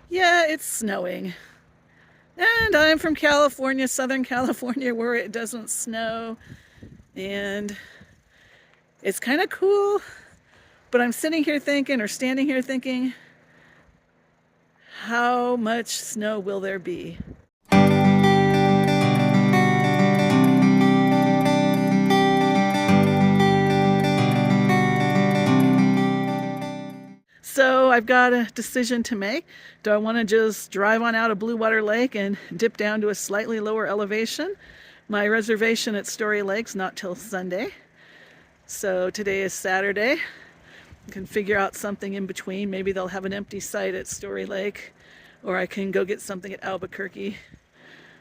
Yeah, it's snowing. And I'm from California, Southern California, where it doesn't snow. And it's kind of cool. But I'm sitting here thinking, or standing here thinking, how much snow will there be? So I've got a decision to make. Do I want to just drive on out of Bluewater Lake and dip down to a slightly lower elevation? My reservation at Story Lake's not till Sunday. So today is Saturday. I can figure out something in between. Maybe they'll have an empty site at Story Lake, or I can go get something at Albuquerque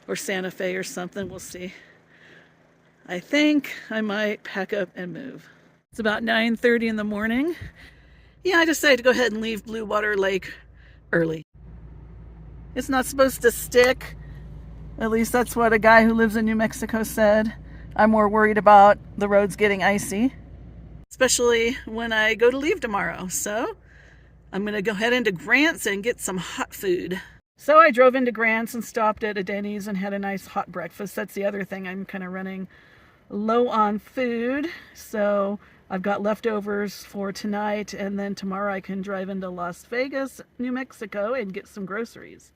or Santa Fe or something. We'll see. I think I might pack up and move. It's about 9:30 in the morning. Yeah, I decided to go ahead and leave Bluewater Lake early. It's not supposed to stick. At least that's what a guy who lives in New Mexico said. I'm more worried about the roads getting icy, especially when I go to leave tomorrow. So I'm going to go head into Grant's and get some hot food. So I drove into Grant's and stopped at a Denny's and had a nice hot breakfast. That's the other thing. I'm kind of running low on food. So I've got leftovers for tonight, and then tomorrow I can drive into Las Vegas, New Mexico, and get some groceries.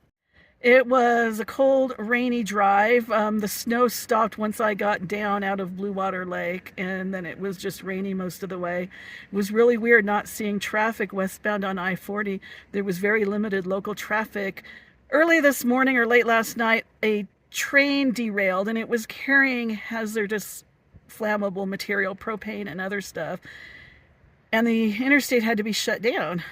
It was a cold, rainy drive. The snow stopped once I got down out of Bluewater Lake, and then it was just rainy most of the way. It was really weird not seeing traffic westbound on I-40. There was very limited local traffic. Early this morning or late last night, a train derailed, and it was carrying hazardous flammable material, propane and other stuff, and the interstate had to be shut down.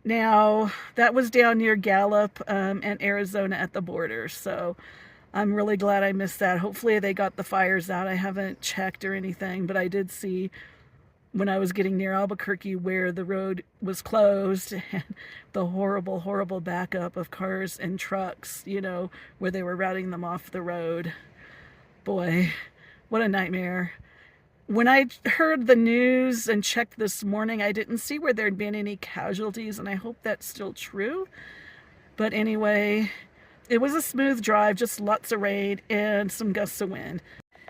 Now, that was down near Gallup and Arizona at the border, so I'm really glad I missed that. Hopefully they got the fires out. I haven't checked or anything, but I did see when I was getting near Albuquerque where the road was closed and the horrible, horrible backup of cars and trucks, where they were routing them off the road. Boy, what a nightmare. When I heard the news and checked this morning, I didn't see where there'd been any casualties, and I hope that's still true. But anyway, it was a smooth drive, just lots of rain and some gusts of wind.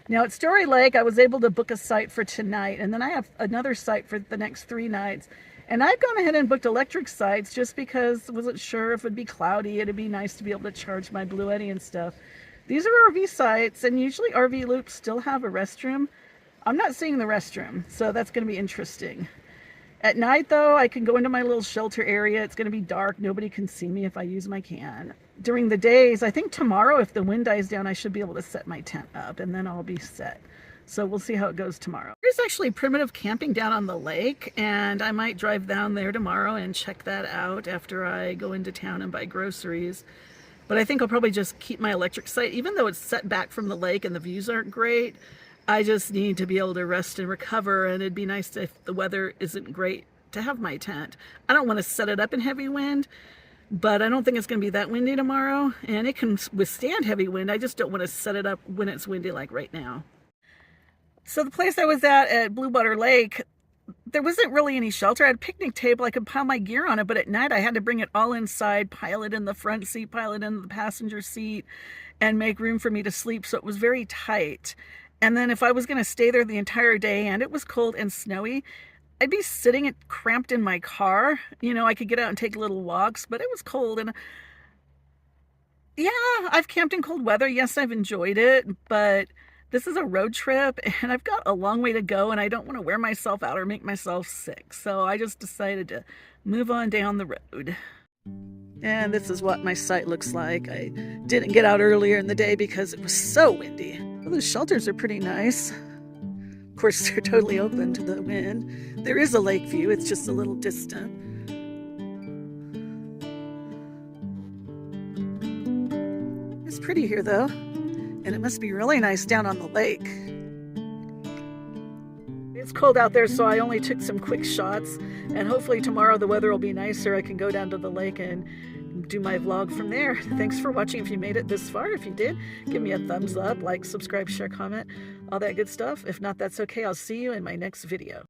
Now at Story Lake, I was able to book a site for tonight, and then I have another site for the next 3 nights. And I've gone ahead and booked electric sites just because I wasn't sure if it'd be cloudy. It'd be nice to be able to charge my Bluetti and stuff. These are RV sites, and usually RV loops still have a restroom. I'm not seeing the restroom, so that's going to be interesting. At night, though, I can go into my little shelter area. It's going to be dark. Nobody can see me if I use my can. During the days, I think tomorrow, if the wind dies down, I should be able to set my tent up, and then I'll be set. So we'll see how it goes tomorrow. There's actually primitive camping down on the lake, and I might drive down there tomorrow and check that out after I go into town and buy groceries. But I think I'll probably just keep my electric site, even though it's set back from the lake and the views aren't great. I just need to be able to rest and recover, and it'd be nice if the weather isn't great to have my tent. I don't want to set it up in heavy wind, but I don't think it's going to be that windy tomorrow, and it can withstand heavy wind. I just don't want to set it up when it's windy like right now. So the place I was at Bluewater Lake, there wasn't really any shelter. I had a picnic table. I could pile my gear on it, but at night I had to bring it all inside, pile it in the front seat, pile it in the passenger seat, and make room for me to sleep, so it was very tight. And then if I was going to stay there the entire day and it was cold and snowy, I'd be sitting cramped in my car. I could get out and take little walks, but it was cold. And yeah, I've camped in cold weather. Yes, I've enjoyed it, but this is a road trip and I've got a long way to go, and I don't want to wear myself out or make myself sick. So I just decided to move on down the road. And this is what my site looks like. I didn't get out earlier in the day because it was so windy. Well, the shelters are pretty nice. Of course, they're totally open to the wind. There is a lake view. It's just a little distant. It's pretty here, though. And it must be really nice down on the lake. It's cold out there, so I only took some quick shots. And hopefully tomorrow the weather will be nicer. I can go down to the lake and do my vlog from there. Thanks for watching if you made it this far. If you did, give me a thumbs up, like, subscribe, share, comment, all that good stuff. If not, that's okay. I'll see you in my next video.